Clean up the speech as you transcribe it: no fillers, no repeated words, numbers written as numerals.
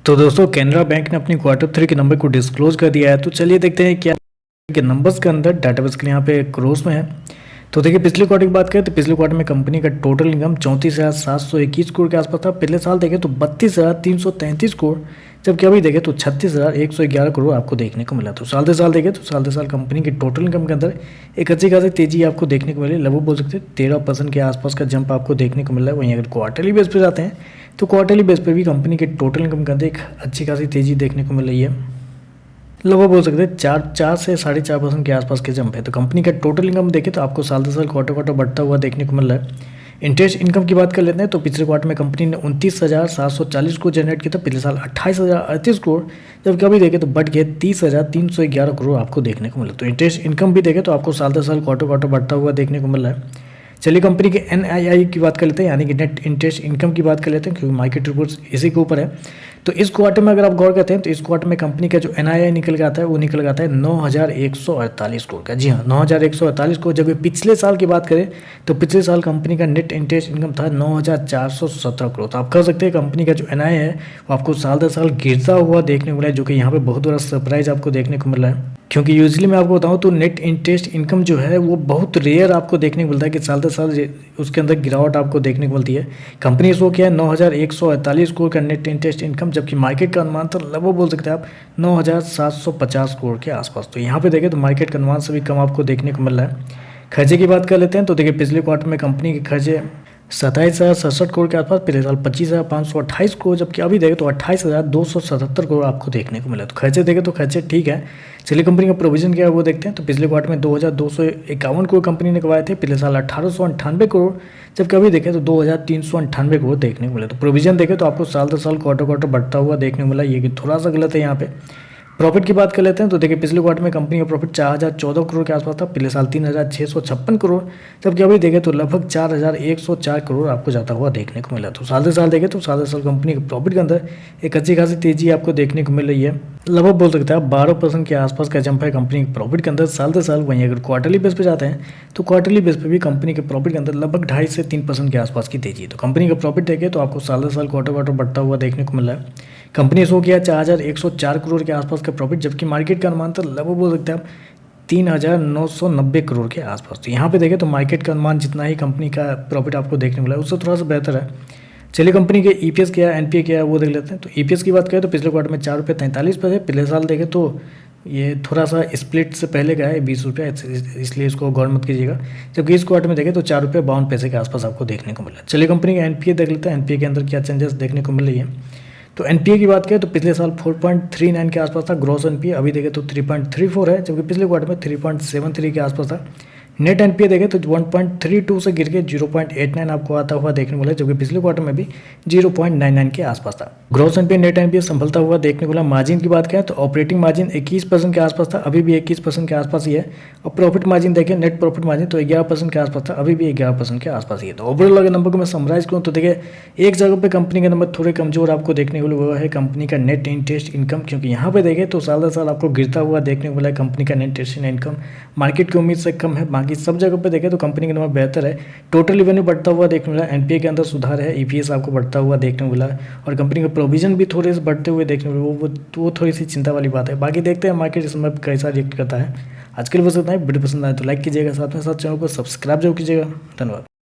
तो दोस्तों कैनरा बैंक ने अपनी क्वार्टर 3 के नंबर को डिस्क्लोज कर दिया है। तो चलिए देखते हैं क्या के नंबर्स के अंदर डाटाबेस के लिए यहाँ पे क्रोस में है। तो देखिए पिछले क्वार्टर की बात करें तो पिछले क्वार्टर में कंपनी का टोटल इनकम 34,721 करोड़ के आसपास था। पिछले साल देखें तो 32,333 करोड़, जबकि अभी देखें तो 36,111 करोड़ आपको देखने को मिला। तो साल दर साल देखें तो साल दर साल कंपनी के टोटल इनकम के अंदर एक अच्छी खासी तेजी आपको देखने को मिली। लगभग बोल सकते हैं 13% के आसपास का जंप आपको देखने को मिल रहा है। वहीं अगर क्वार्टरली बेस पर जाते हैं तो क्वार्टरली बेस पर भी कंपनी के टोटल इनकम के अंदर एक अच्छी खासी तेजी देखने को मिल रही है। लगभग बोल सकते हैं 4 से 4.5% के आसपास के जंप है। तो कंपनी का टोटल इनकम देखें तो आपको साल दर साल क्वार्टर बढ़ता हुआ देखने को मिल रहा है। इंटरेस्ट इनकम की बात कर लेते हैं तो पिछले क्वार्टर में कंपनी ने 29,740 करोड़ जनरेट किया था। पिछले साल 28,038 करोड़, जबकि अभी देखें तो बढ़ गया 30,311 करोड़ आपको देखने को मिला। तो इंटरेस्ट इनकम भी देखें तो आपको साल दर साल क्वार्टर बढ़ता हुआ देखने को मिल रहा है। चलिए कंपनी के NII की बात कर लेते हैं, यानी कि नेट इंटरेस्ट इनकम की बात कर लेते हैं, क्योंकि मार्केट रिपोर्ट्स इसी के ऊपर है। तो इस क्वार्टर में अगर आप गौर करते हैं तो इस क्वार्टर में कंपनी का जो NII निकल के आता है वो निकल के आता है 9,148 करोड़ का। जी हाँ, 9,148 करोड़। जब पिछले साल की बात करें तो पिछले साल कंपनी का नेट इंटरेस्ट इनकम था 9,417 करोड़। तो आप कह सकते हैं कंपनी का जो NII है वो आपको साल दर साल गिरता हुआ देखने को मिला है, जो कि यहाँ पे बहुत बड़ा सरप्राइज आपको देखने को मिल रहा है। क्योंकि यूजली मैं आपको बताऊं तो नेट इंटरेस्ट इनकम जो है वो बहुत रेयर आपको देखने को मिलता है कि साल दर साल उसके अंदर गिरावट आपको देखने को मिलती है। कंपनी शो किया है 9,148 करोड़ का नेट इंटरेस्ट इनकम, जबकि मार्केट का अनुमान था लगभग बोल सकते हैं आप 9,750 करोड़ के आसपास। तो यहाँ पे देखें तो मार्केट का अनुमान से भी कम आपको देखने को मिल रहा है। खर्चे की बात कर लेते हैं तो देखिए पिछले क्वार्टर में कंपनी के खर्चे 27,067 करोड़ के आसपास, पिछले साल 25,528 करोड़, जबकि अभी देखें तो 28,277 करोड़ आपको देखने को मिला। तो खर्चे देखें तो खर्चे ठीक है। चलिए कंपनी का प्रोविजन क्या है वो देखते हैं। तो पिछले क्वार्टर में 2,251 करोड़ कंपनी ने करवाए थे, पिछले साल 1,898 करोड़, जबकि अभी देखें तो 2,398 करोड़ देखने को मिले। तो प्रोविजन देखें तो आपको साल दर साल क्वार्टर बढ़ता हुआ देखने को मिला, ये कि थोड़ा सा गलत है यहाँ पे। प्रॉफिट की बात कर लेते हैं तो देखिए पिछले क्वार्टर में कंपनी का प्रॉफिट 4,014 करोड़ के आसपास था, पिछले साल 3,656 करोड़, जबकि अभी देखें तो लगभग 4,104 करोड़ आपको जाता हुआ देखने को मिला। तो साल दर साल देखें तो साल दर साल कंपनी के प्रॉफिट के अंदर एक अच्छी खासी तेजी आपको देखने को मिल रही है। लगभग बोल सकते हैं आप 12% के आसपास का जंप है कंपनी के प्रॉफिट के अंदर साल दर साल। वहीं अगर क्वार्टरली बेस पे जाते हैं तो क्वार्टरली बेस पे भी कंपनी के प्रॉफिट के अंदर लगभग 2.5 से 3% के आसपास की तेजी है। तो कंपनी का प्रॉफिट देखें तो आपको साल दर साल क्वार्टर बढ़ता हुआ देखने को मिल रहा है। कंपनी शो किया 4,104 करोड़ के आसपास का प्रॉफिट, जबकि मार्केट का अनुमान था लगभग बोल सकते हैं आप 3,990 करोड़ के आसपास। तो यहाँ पे देखें तो मार्केट का अनुमान जितना ही कंपनी का प्रॉफिट आपको देखने मिला है उससे थोड़ा सा बेहतर है। चलिए कंपनी के EPS क्या है, NPA क्या है वो देख लेते हैं। तो EPS की बात करें तो पिछले क्वार्टर में 4.43 रुपये थे, पिछले साल देखें तो ये थोड़ा सा स्प्लिट से पहले का है 20 रुपये, इसलिए इसको गौर मत कीजिएगा। जबकि इस क्वार्टर में देखें तो 4.52 के आसपास आपको देखने को मिला। चलिए कंपनी का NPA देख लेते हैं, NPA के अंदर क्या चेंजेस देखने को मिल रही है। तो NPA की बात करें तो पिछले साल 4.39 के आसपास था ग्रॉस NPA, अभी देखें तो 3.34 है, जबकि पिछले क्वार्टर में 3.73 के आसपास था। नेट NPA देखें तो 1.32 से गिर के 0.89 आपको आता हुआ देखने को मिला, जबकि पिछले क्वार्टर में भी 0.99 के आसपास था। ग्रॉस NPA नेट NPA संभलता हुआ देखने को मिला। मार्जिन की बात करें तो ऑपरेटिंग मार्जिन 21% के आसपास था, अभी भी 21% के आसपास ही है। और प्रॉफिट मार्जिन देखें, नेट प्रॉफिट मार्जिन तो 11% के आसपास था, अभी भी 11% के आसपास ही है। तो ओवरऑल अगर नंबर को मैं समराइज करूँ तो देखिए एक जगह पर कंपनी के नंबर थोड़े कमजोर आपको देखने को मिले, वो है कंपनी का नेट इंटरेस्ट इनकम, क्योंकि यहाँ पे देखें तो साल दर साल आपको गिरता हुआ देखने को मिला है कंपनी का नेट इंटरेस्ट इनकम, मार्केट की उम्मीद से कम है। बाकी सब जगह पे देखें तो कंपनी का नंबर बेहतर है। टोटल रेवेन्यू बढ़ता हुआ देखने मिला, NPA के अंदर सुधार है, EPS आपको बढ़ता हुआ देखने को मिला, और कंपनी का प्रोविजन भी थोड़े से बढ़ते हुए देखने को मिला। वो थोड़ी सी चिंता वाली बात है। बाकी देखते हैं मार्केट इस समय कैसा रिएक्ट करता है। आज के लिए बस इतना ही। वीडियो पसंद आए तो लाइक कीजिएगा, साथ में साथ चैनल को सब्सक्राइब जरूर कीजिएगा। धन्यवाद।